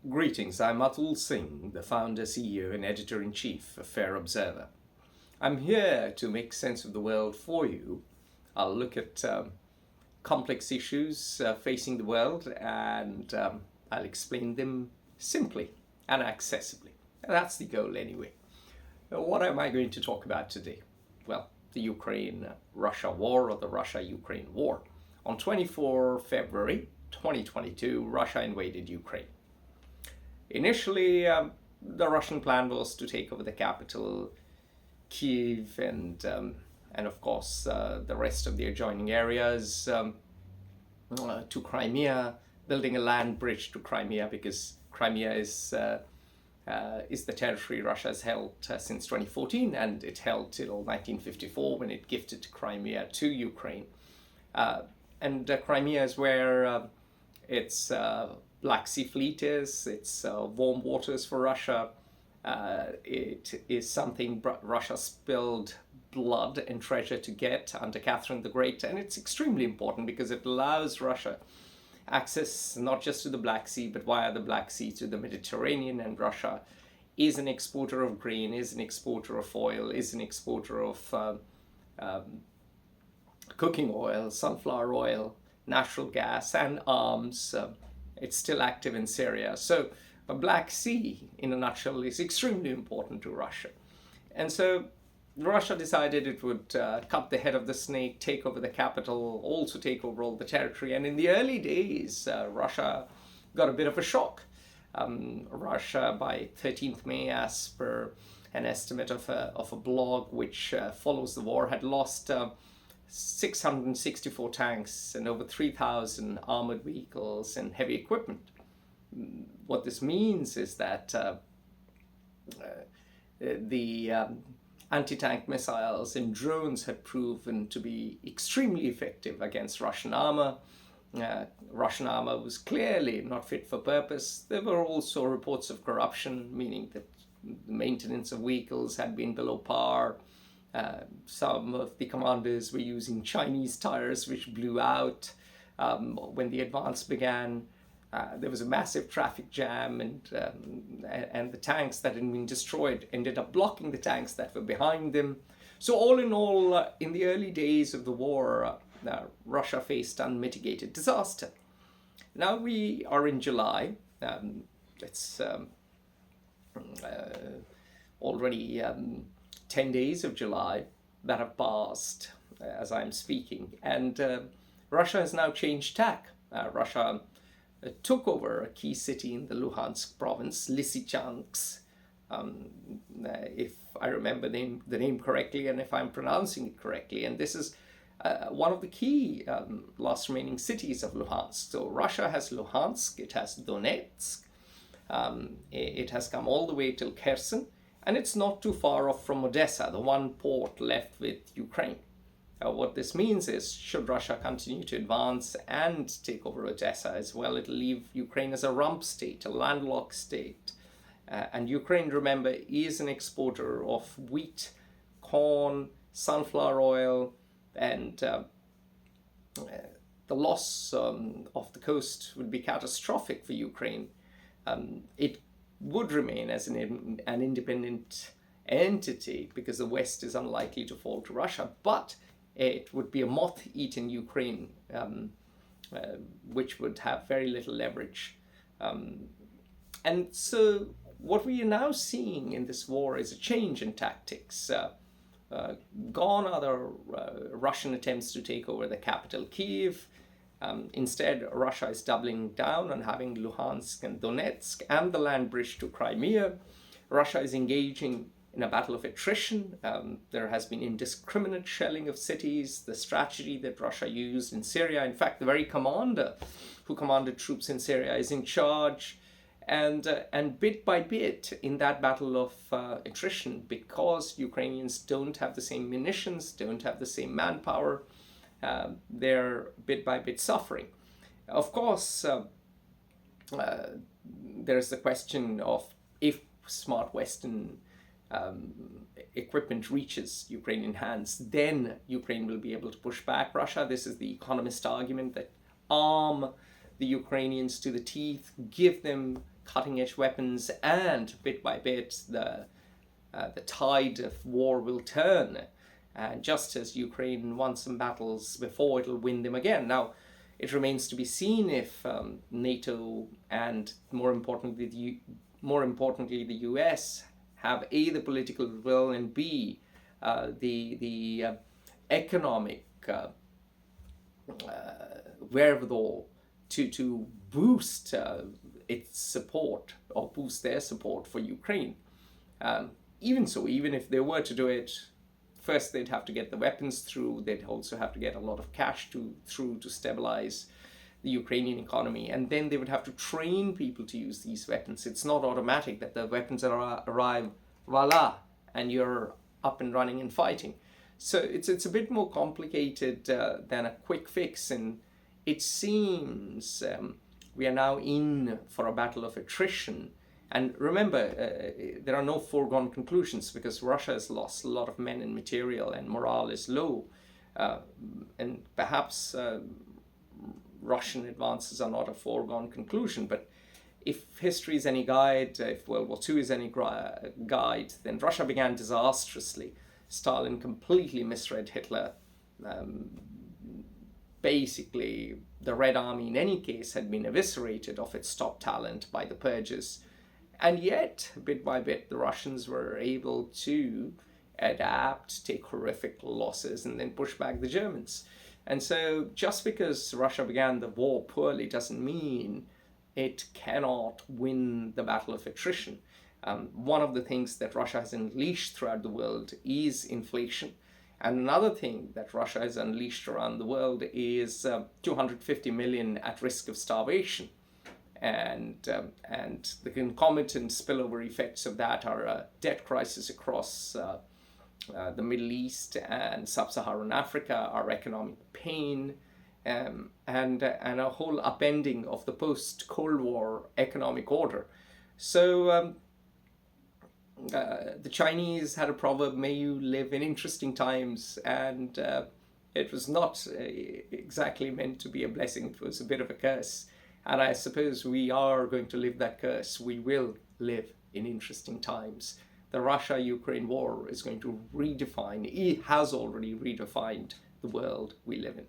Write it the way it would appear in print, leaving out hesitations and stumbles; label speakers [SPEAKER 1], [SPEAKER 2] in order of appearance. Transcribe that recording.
[SPEAKER 1] Greetings, I'm Atul Singh, the founder, CEO, and editor-in-chief of Fair Observer. I'm here to make sense of the world for you. I'll look at complex issues facing the world, and I'll explain them simply and accessibly. That's the goal anyway. What am I going to talk about today? Well, the Ukraine-Russia war, or the Russia-Ukraine war. On 24 February 2022, Russia invaded Ukraine. Initially, the Russian plan was to take over the capital, Kiev, and of course the rest of the adjoining areas, to Crimea, building a land bridge to Crimea, because Crimea is the territory Russia has held since 2014, and it held till 1954 when it gifted Crimea to Ukraine. Crimea is where its Black Sea Fleet is. It's warm waters for Russia. It is something Russia spilled blood and treasure to get under Catherine the Great, and it's extremely important because it allows Russia access not just to the Black Sea, but via the Black Sea to the Mediterranean. And Russia is an exporter of grain, is an exporter of oil, is an exporter of cooking oil, sunflower oil, natural gas, and arms. It's still active in Syria. So the Black Sea, in a nutshell, is extremely important to Russia. And so Russia decided it would cut the head of the snake, take over the capital, also take over all the territory. And in the early days, Russia got a bit of a shock. Russia, by 13th May, as per an estimate of a blog which follows the war, had lost 664 tanks and over 3,000 armored vehicles and heavy equipment. What this means is that the anti-tank missiles and drones had proven to be extremely effective against Russian armor. Russian armor was clearly not fit for purpose. There were also reports of corruption, meaning that the maintenance of vehicles had been below par. Some of the commanders were using Chinese tires which blew out when the advance began. There was a massive traffic jam, and the tanks that had been destroyed ended up blocking the tanks that were behind them. So all in all, in the early days of the war, Russia faced unmitigated disaster. Now we are in July. It's already 10 days of July that have passed as I'm speaking, and Russia has now changed tack. Russia took over a key city in the Luhansk province, Lysychansk, if I remember the name correctly and if I'm pronouncing it correctly. And this is one of the key last remaining cities of Luhansk. So Russia has Luhansk, it has Donetsk, it has come all the way till Kherson, and it's not too far off from Odessa, the one port left with Ukraine. What this means is, should Russia continue to advance and take over Odessa as well, it'll leave Ukraine as a rump state, a landlocked state. And Ukraine, remember, is an exporter of wheat, corn, sunflower oil, and the loss of the coast would be catastrophic for Ukraine. It would remain as an independent entity because the West is unlikely to fall to Russia, but it would be a moth-eaten Ukraine, which would have very little leverage. And so what we are now seeing in this war is a change in tactics. Gone are the Russian attempts to take over the capital, Kiev. Instead, Russia is doubling down on having Luhansk and Donetsk and the land bridge to Crimea. Russia is engaging in a battle of attrition. There has been indiscriminate shelling of cities, the strategy that Russia used in Syria. In fact, the very commander who commanded troops in Syria is in charge. And bit by bit, in that battle of attrition, because Ukrainians don't have the same munitions, don't have the same manpower, they're bit by bit suffering. Of course, there's the question of if smart Western equipment reaches Ukrainian hands, then Ukraine will be able to push back Russia. This is the economist argument, that arm the Ukrainians to the teeth, give them cutting-edge weapons, and bit by bit the tide of war will turn. And just as Ukraine won some battles before, it'll win them again. Now, it remains to be seen if NATO and more importantly the US have A, the political will, and B, the economic wherewithal to boost its support or boost their support for Ukraine. Even so, even if they were to do it, first they'd have to get the weapons through. They'd also have to get a lot of cash through to stabilize the Ukrainian economy, and then they would have to train people to use these weapons. It's not automatic that the weapons arrive, voila, and you're up and running and fighting. So it's a bit more complicated than a quick fix, and it seems we are now in for a battle of attrition. And remember, there are no foregone conclusions, because Russia has lost a lot of men and material, and morale is low, and perhaps Russian advances are not a foregone conclusion. But if history is any guide, if World War II is any guide, then Russia began disastrously. Stalin completely misread Hitler. Basically, the Red Army in any case had been eviscerated of its top talent by the purges. And yet, bit by bit, the Russians were able to adapt, take horrific losses, and then push back the Germans. And so just because Russia began the war poorly doesn't mean it cannot win the battle of attrition. One of the things that Russia has unleashed throughout the world is inflation. And another thing that Russia has unleashed around the world is 250 million at risk of starvation. And the concomitant spillover effects of that are a debt crisis across the Middle East and Sub-Saharan Africa, our economic pain, and a whole upending of the post-Cold War economic order. So the Chinese had a proverb, "May you live in interesting times," and it was not exactly meant to be a blessing. It was a bit of a curse. And I suppose we are going to live that curse. We will live in interesting times. The Russia-Ukraine war is going to redefine, it has already redefined the world we live in.